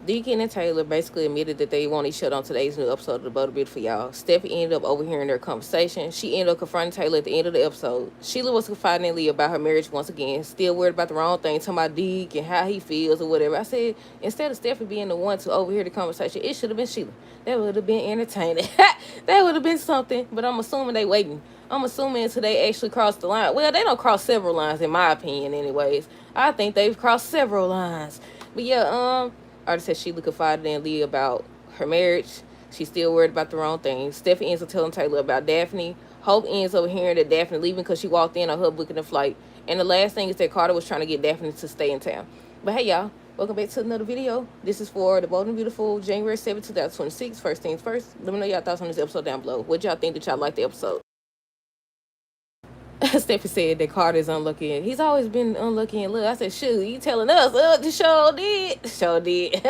Deacon and Taylor basically admitted that they want each other on today's new episode of The Butter Beautiful, y'all. Steffi ended up overhearing their conversation. She ended up confronting Taylor at the end of the episode. Sheila was confiding in Lee about her marriage once again, still worried about the wrong thing, talking about Deke and how he feels or whatever. I said, instead of Steffi being the one to overhear the conversation, it should have been Sheila. That would have been entertaining. That would have been something, but I'm assuming they waiting. I'm assuming until they actually cross the line. Well, they don't cross several lines, in my opinion, anyways. I think they've crossed several lines. But yeah, Artist said Sheila confided in Lee about her marriage. She's still worried about the wrong thing. Stephanie ends up telling Taylor about Daphne. Hope ends up hearing that Daphne leaving because she walked in on her booking a flight. And the last thing is that Carter was trying to get Daphne to stay in town. But hey, y'all. Welcome back to another video. This is for the Bold and Beautiful, January 7th, 2026. First things first, let me know y'all thoughts on this episode down below. What y'all think? That y'all like the episode? Steffi said that Carter's unlucky. He's always been unlucky and look. I said, shoot, you telling us? The show did. Show did.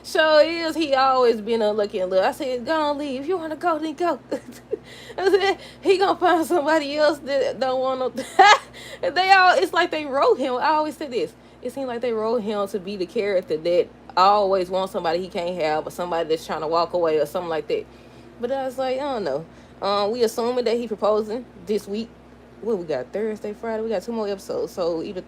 Show is he always been unlucky and look. I said, go on, leave. If you want to go, then go. I said, he gonna find somebody else that don't want to. It's like they wrote him. I always say this. It seems like they wrote him to be the character that always wants somebody he can't have, or somebody that's trying to walk away, or something like that. But I was like, I don't know. We assuming that he proposing this week. What we got, Thursday, Friday? We got 2 more episodes. So either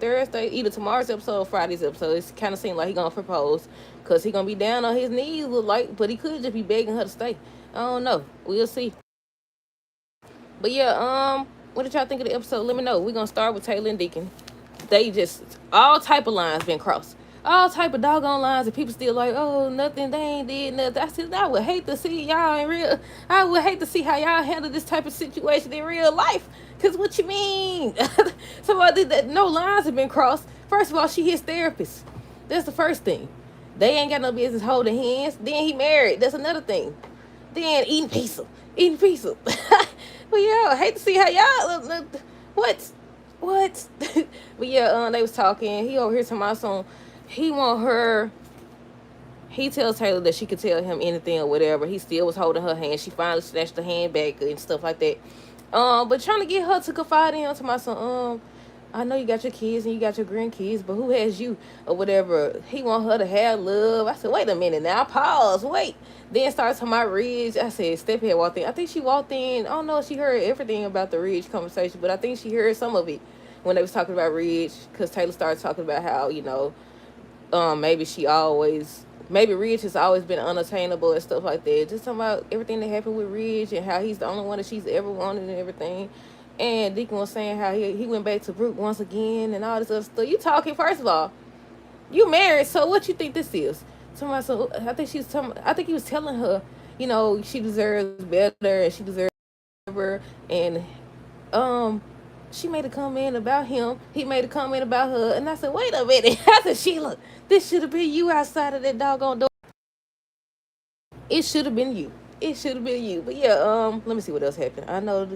tomorrow's episode or Friday's episode. It kind of seems like he gonna propose because he gonna be down on his knees, look like, but he could just be begging her to stay. I don't know. We'll see. But yeah, what did y'all think of the episode? Let me know. We're gonna start with Taylor and Deacon. They just all type of lines been crossed. All type of doggone lines, and people still like, oh, nothing, they ain't did nothing. I said, I would hate to see y'all in real. I would hate to see how y'all handle this type of situation in real life. Cause what you mean? Somebody that no lines have been crossed. First of all, she his therapist. That's the first thing. They ain't got no business holding hands. Then he married. That's another thing. Then eating pizza. But yeah, I hate to see how y'all. What? But yeah, they was talking. He over here talking about some. He want her. He tells Taylor that she could tell him anything or whatever. He still was holding her hand. She finally snatched the hand back and stuff like that. But trying to get her to confide in him to my son. I know you got your kids and you got your grandkids, but who has you or whatever? He want her to have love. I said, wait a minute now. Pause. Wait. Then starts talking about Ridge. I said, Steffi had walked in. I think she walked in. I don't know if she heard everything about the Ridge conversation, but I think she heard some of it when they was talking about Ridge, because Taylor started talking about how, maybe Ridge has always been unattainable and stuff like that. Just talking about everything that happened with Ridge and how he's the only one that she's ever wanted and everything. And Deacon was saying how he went back to Brooke once again and all this other stuff. You talking, first of all, you married, so what you think this is? Somebody, so I think he was telling her, she deserves better and she deserves better. And she made a comment about him. He made a comment about her. And I said, wait a minute. I said, Sheila, this should have been you outside of that doggone door. It should have been you. It should have been you. But yeah, let me see what else happened. I know,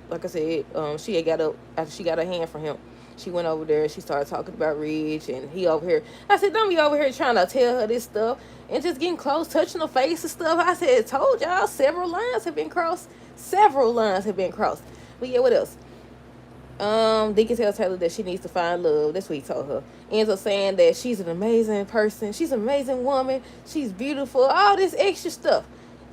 like I said, she had got up after she got her hand from him. She went over there. She started talking about Ridge, and he over here. I said, don't be over here trying to tell her this stuff and just getting close, touching her face and stuff. I said, told y'all, several lines have been crossed. Several lines have been crossed. But yeah, what else? Deacon tells Taylor that she needs to find love. That's what he told her. Ends up saying that she's an amazing person. She's an amazing woman. She's beautiful. All this extra stuff.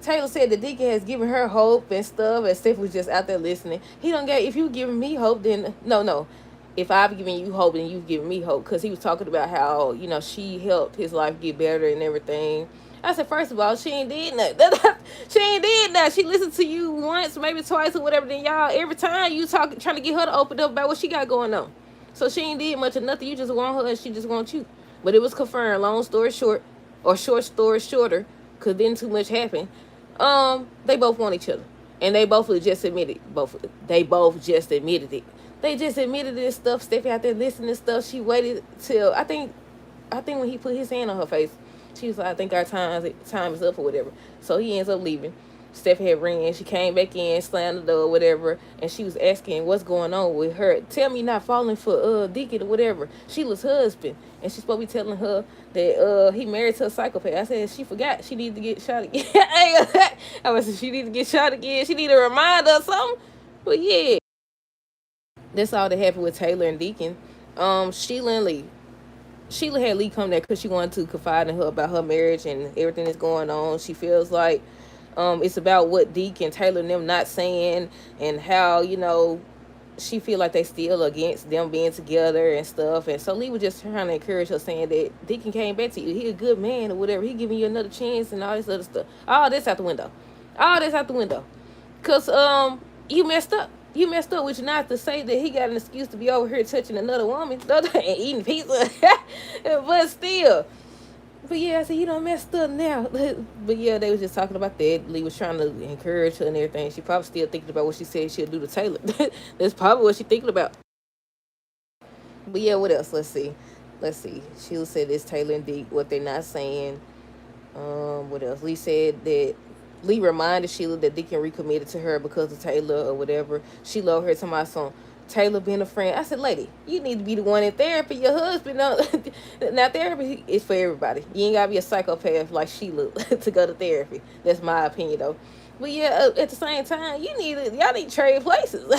Taylor said that Deacon has given her hope and stuff, and Steph was just out there listening. He don't get, if you giving me hope, then no. If I've given you hope, then you've given me hope. Because he was talking about how, she helped his life get better and everything. I said, first of all, she ain't did nothing. She ain't did nothing. She listened to you once, maybe twice or whatever. Then y'all, every time you trying to get her to open up about what she got going on. So she ain't did much of nothing. You just want her and she just wants you. But it was confirmed, long story short, or short story shorter, because then too much happened. They both want each other. And they both just admitted They both just admitted it. They just admitted this stuff. Steffi out there listening to stuff. She waited till, I think when he put his hand on her face, she was like, I think our time is up or whatever. So he ends up leaving. Steffi had ran. She came back in, slammed the door, whatever, and she was asking what's going on with her. Tell me not falling for Deacon or whatever. Sheila's husband. And she's supposed to be telling her that he married to a psychopath. I said she forgot she needs to get shot again. I was she needs to get shot again. She need a reminder or something. But yeah. That's all that happened with Taylor and Deacon. Sheila and Lee. Sheila had Lee come there because she wanted to confide in her about her marriage and everything that's going on. She feels like it's about what Deke and Taylor and them not saying, and how, she feel like they still against them being together and stuff. And so Lee was just trying to encourage her, saying that Deacon came back to you. He a good man or whatever. He giving you another chance and all this other stuff. All this out the window. All this out the window. Cause you messed up. You messed up, which not to say that he got an excuse to be over here touching another woman and eating pizza. But still. But yeah, I said, you done messed up now. But yeah, they was just talking about that. Lee was trying to encourage her and everything. She probably still thinking about what she said she'll do to Taylor. That's probably what she thinking about. But yeah, what else? Let's see. Let's see. She'll say this Taylor and Deke, what they're not saying. What else? Lee reminded Sheila that Deacon recommitted to her because of Taylor or whatever. She loved her to my son. Taylor being a friend. I said, lady, you need to be the one in therapy. Your husband, now therapy is for everybody. You ain't gotta be a psychopath like Sheila to go to therapy. That's my opinion, though. But yeah, at the same time, y'all need to trade places.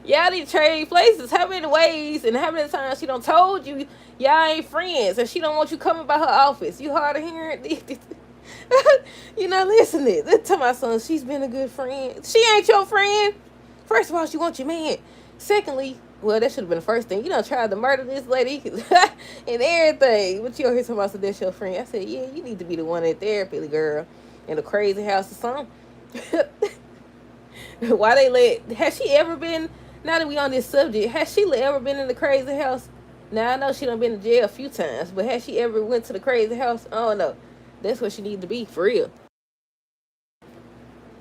Y'all need to trade places. How many ways and how many times she done told you y'all ain't friends and she don't want you coming by her office? You hard of hearing? You not listening. Tell my son she's been a good friend. She ain't your friend. First of all, she wants your man. Secondly, well, that should have been the first thing. You done tried to murder this lady and everything. But you over here talking about that's your friend. I said, yeah, you need to be the one in therapy, girl. In the crazy house or something. Why they has she ever been, now that we on this subject, has Sheila ever been in the crazy house? Now, I know she done been in jail a few times, but has she ever went to the crazy house? I don't know. That's what she need to be, for real.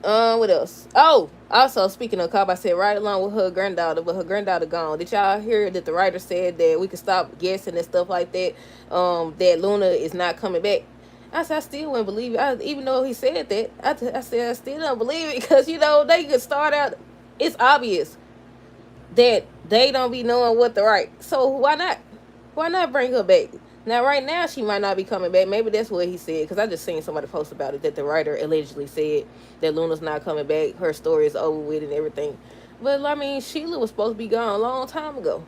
What else? Oh, also speaking of Cobb, I said right along with her granddaughter, but her granddaughter gone. Did y'all hear that the writer said that we could stop guessing and stuff like that? That Luna is not coming back. I said I still wouldn't believe it. Even though he said that, I said I still don't believe it because they could start out. It's obvious that they don't be knowing what to write. So why not? Why not bring her back? Now, right now, she might not be coming back. Maybe that's what he said, because I just seen somebody post about it, that the writer allegedly said that Luna's not coming back. Her story is over with and everything. But, I mean, Sheila was supposed to be gone a long time ago.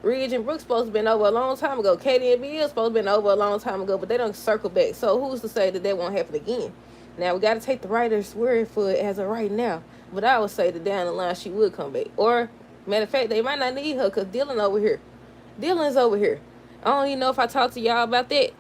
Ridge and Brooks supposed to been over a long time ago. Katie and Bill supposed to been over a long time ago, but they don't circle back. So who's to say that won't happen again? Now, we got to take the writer's word for it as of right now. But I would say that down the line, she would come back. Or, matter of fact, they might not need her, because Dylan over here. Dylan's over here. I don't even know if I talked to y'all about that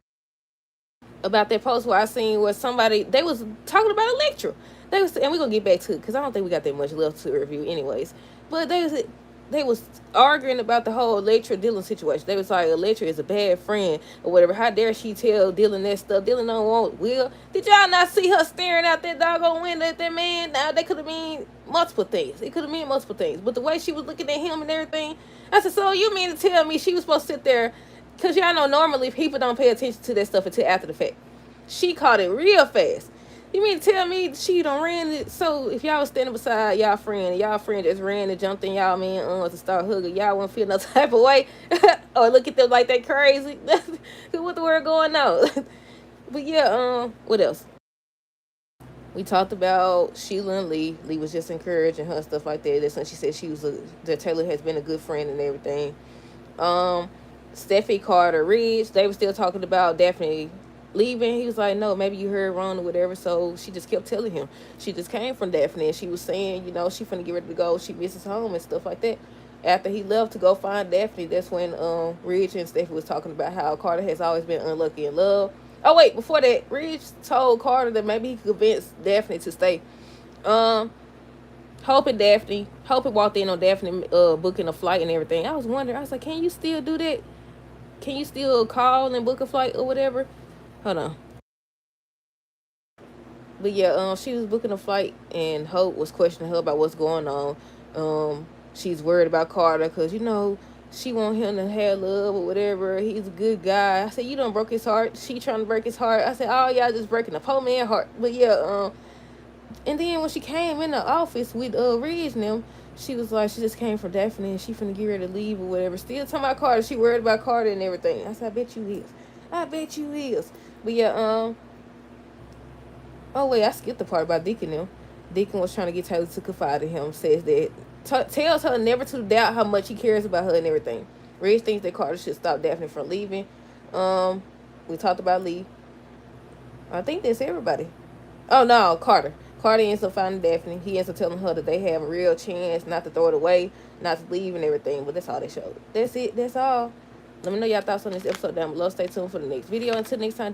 post where I seen where somebody, they was talking about Electra. And we're gonna get back to it because I don't think we got that much left to review anyways. But they was arguing about the whole Electra Dylan situation. They was like, Electra is a bad friend or whatever. How dare she tell Dylan that stuff? Dylan don't want Will. Did y'all not see her staring out that doggone window at that man? Now, that could have mean multiple things. It could have meant multiple things. But the way she was looking at him and everything, I said, so you mean to tell me she was supposed to sit there? Because y'all know normally people don't pay attention to that stuff until after the fact. She caught it real fast. You mean to tell me she done ran it? So if y'all was standing beside y'all friend just ran and jumped in y'all man to start hugging, y'all wouldn't feel no type of way? Or look at them like they crazy? What the word going on? But yeah, what else? We talked about Sheila and Lee. Lee was just encouraging her and stuff like that. That's when she said that Taylor has been a good friend and everything. Steffi, Carter, Ridge, they were still talking about Daphne leaving. He was like, no, maybe you heard wrong or whatever. So she just kept telling him. She just came from Daphne and she was saying, she finna get ready to go. She misses home and stuff like that. After he left to go find Daphne, that's when Ridge and Steffi was talking about how Carter has always been unlucky in love. Oh, wait, before that, Ridge told Carter that maybe he could convince Daphne to stay. Hope walked in on Daphne booking a flight and everything. I was wondering, I was like, can you still do that? Can you still call and book a flight or whatever? Hold on. But yeah, she was booking a flight and Hope was questioning her about what's going on. She's worried about Carter because, she want him to have love or whatever. He's a good guy. I said, you done broke his heart. She trying to break his heart. I said, oh, y'all just breaking the poor man's heart. But yeah, and then when she came in the office with Ridge and them, she was like, she just came from Daphne and she finna get ready to leave or whatever. Still talking about Carter. She worried about Carter and everything. I said, I bet you is. But yeah, oh wait, I skipped the part about Deacon them. Deacon was trying to get Taylor to confide in him. Says that tells her never to doubt how much he cares about her and everything. Reg thinks that Carter should stop Daphne from leaving. We talked about Lee. I think that's everybody. Oh no, Carter. Carter ends up finding Daphne. He ends up telling her that they have a real chance not to throw it away, not to leave and everything. But that's all they showed. That's it. That's all. Let me know y'all thoughts on this episode down below. Stay tuned for the next video. Until next time.